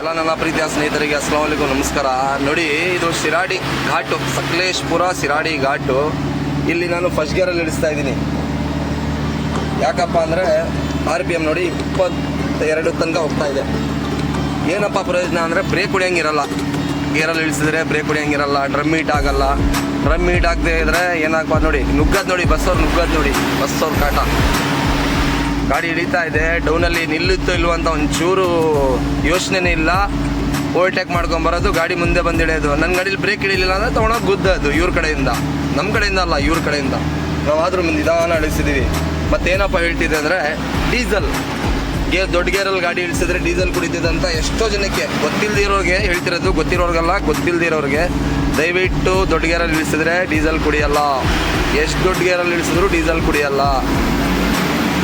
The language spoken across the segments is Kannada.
ಎಲ್ಲ ನನ್ನ ಪ್ರೀತಿಯ ಸ್ನೇಹಿತರಿಗೆ ಅಸ್ಸಲಾಮು ಅಲೈಕುಂ, ನಮಸ್ಕಾರ. ನೋಡಿ, ಇದು ಶಿರಾಡಿ ಘಾಟು, ಸಕಲೇಶ್ಪುರ ಶಿರಾಡಿ ಘಾಟು. ಇಲ್ಲಿ ನಾನು ಫಸ್ಟ್ ಗೇರಲ್ಲಿ ಇಳಿಸ್ತಾ ಇದ್ದೀನಿ. ಯಾಕಪ್ಪ ಅಂದರೆ RPM ನೋಡಿ 22 ತನಕ ಹೋಗ್ತಾ ಇದೆ. ಏನಪ್ಪ ಪ್ರಯೋಜನ ಅಂದರೆ ಬ್ರೇಕ್ ಹೊಡಿಯಂಗಿರಲ್ಲ. ಗೇರಲ್ಲಿ ಇಳಿಸಿದ್ರೆ ಬ್ರೇಕ್ ಹೊಡಿಯಂಗಿರಲ್ಲ, ಡ್ರಮ್ ಹೀಟ್ ಆಗಲ್ಲ. ಡ್ರಮ್ ಹೀಟ್ ಆಗದೆ ಇದ್ರೆ ಏನಾಗಪ್ಪ ನೋಡಿ, ನುಗ್ಗದು ನೋಡಿ, ಬಸ್ಸವ್ರು ನುಗ್ಗದು ನೋಡಿ, ಬಸ್ಸವ್ರ ಕಾಟ. ಗಾಡಿ ಹಿಡಿತಾ ಇದೆ, ಡೌನಲ್ಲಿ ನಿಲ್ಲುತ್ತೋ ಇಲ್ವೋ ಅಂತ ಒಂಚೂರು ಯೋಚನೆನೇ ಇಲ್ಲ. ಓವರ್ಟೇಕ್ ಮಾಡ್ಕೊಂಬರೋದು, ಗಾಡಿ ಮುಂದೆ ಬಂದು ಹಿಡಿಯೋದು. ನನ್ನ ಗಾಡೀಲಿ ಬ್ರೇಕ್ ಹಿಡಿಲಿಲ್ಲ ಅಂದರೆ ತೊಗೊಂಡೋಗಿ ಗುದ್ದೋದು ಇವ್ರ ಕಡೆಯಿಂದ, ನಮ್ಮ ಕಡೆಯಿಂದ ಅಲ್ಲ, ಇವ್ರ ಕಡೆಯಿಂದ. ನಾವಾದರೂ ಮುಂದೆ ನಿಧಾನ ಇಳಿಸಿದ್ದೀವಿ. ಮತ್ತೇನಪ್ಪ ಹೇಳ್ತಿದೆ ಅಂದರೆ ಡೀಸೆಲ್ ದೊಡ್ಡ ಗೇರಲ್ಲಿ ಗಾಡಿ ಇಳಿಸಿದ್ರೆ ಡೀಸೆಲ್ ಕುಡಿತಿದೆ ಅಂತ ಎಷ್ಟೋ ಜನಕ್ಕೆ ಗೊತ್ತಿಲ್ಲದಿರೋರಿಗೆ ಹೇಳ್ತಿರೋದು. ಗೊತ್ತಿರೋರಿಗಲ್ಲ, ಗೊತ್ತಿಲ್ಲದಿರೋರಿಗೆ ದಯವಿಟ್ಟು ದೊಡ್ಡ ಗೇರಲ್ಲಿ ಇಳಿಸಿದ್ರೆ ಡೀಸೆಲ್ ಕುಡಿಯಲ್ಲ. ಎಷ್ಟು ದೊಡ್ಡ ಗೇರಲ್ಲಿ ಇಳಿಸಿದ್ರು ಡೀಸೆಲ್ ಕುಡಿಯಲ್ಲ.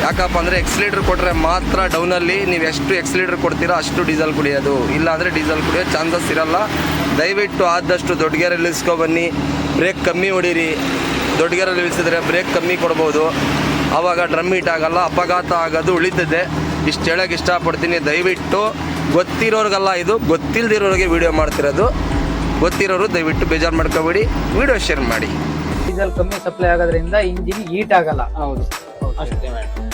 ಯಾಕಪ್ಪ ಅಂದರೆ ಎಕ್ಸಿಲೇಟ್ರ್ ಕೊಟ್ಟರೆ ಮಾತ್ರ ಡೌನಲ್ಲಿ ನೀವು ಎಷ್ಟು ಎಕ್ಸಿಲೇಟ್ರ್ ಕೊಡ್ತೀರೋ ಅಷ್ಟು ಡೀಸೆಲ್ ಕುಡಿಯೋದು. ಇಲ್ಲಾಂದರೆ ಡೀಸೆಲ್ ಕುಡಿಯೋ ಚಾನ್ಸಸ್ ಇರಲ್ಲ. ದಯವಿಟ್ಟು ಆದಷ್ಟು ದೊಡ್ಡ ಗೇರಲ್ಲಿ ಇಳಿಸ್ಕೊಬನ್ನಿ. ಬ್ರೇಕ್ ಕಮ್ಮಿ ಹೊಡೀರಿ. ದೊಡ್ಡ ಗೇರಲ್ಲಿ ಇಳಿಸಿದ್ರೆ ಬ್ರೇಕ್ ಕಮ್ಮಿ ಕೊಡ್ಬೋದು. ಆವಾಗ ಡ್ರಮ್ ಹೀಟ್ ಆಗಲ್ಲ, ಅಪಘಾತ ಆಗೋದು ಉಳಿತದೆ. ಇಷ್ಟು ಹೇಳೋಕ್ಕೆ ಇಷ್ಟಪಡ್ತೀನಿ. ದಯವಿಟ್ಟು ಗೊತ್ತಿರೋರಿಗಲ್ಲ, ಇದು ಗೊತ್ತಿಲ್ಲದಿರೋರಿಗೆ ವೀಡಿಯೋ ಮಾಡ್ತಿರೋದು. ಗೊತ್ತಿರೋರು ದಯವಿಟ್ಟು ಬೇಜಾರು ಮಾಡ್ಕೋಬೇಡಿ, ವೀಡಿಯೋ ಶೇರ್ ಮಾಡಿ. ಡೀಸೆಲ್ ಕಮ್ಮಿ ಸಪ್ಲೈ ಆಗೋದ್ರಿಂದ ಇಂಜಿನ್ ಹೀಟ್ ಆಗಲ್ಲ. ಹೌದು ಅಷ್ಟೇ ಮೇಡಮ್.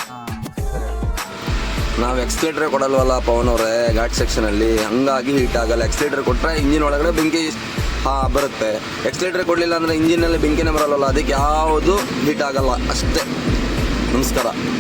ನಾವು ಎಕ್ಸ್ಲೇಟ್ರೇ ಕೊಡಲ್ವಲ್ಲ ಪವನ್ ಅವರೇ ಘಾಟ್ ಸೆಕ್ಷನಲ್ಲಿ, ಹಂಗಾಗಿ ಹೀಟ್ ಆಗಲ್ಲ. ಎಕ್ಸ್ಲೇಟ್ರ್ ಕೊಟ್ಟರೆ ಇಂಜಿನ್ ಒಳಗಡೆ ಬೆಂಕಿ ಬರುತ್ತೆ. ಎಕ್ಸ್ಲೇಟ್ರ್ ಕೊಡಲಿಲ್ಲ ಅಂದರೆ ಇಂಜಿನಲ್ಲಿ ಬೆಂಕಿನೇ ಬರಲ್ಲ. ಅದಕ್ಕೆ ಯಾವುದು ಹೀಟ್ ಆಗಲ್ಲ ಅಷ್ಟೇ. ನಮಸ್ಕಾರ.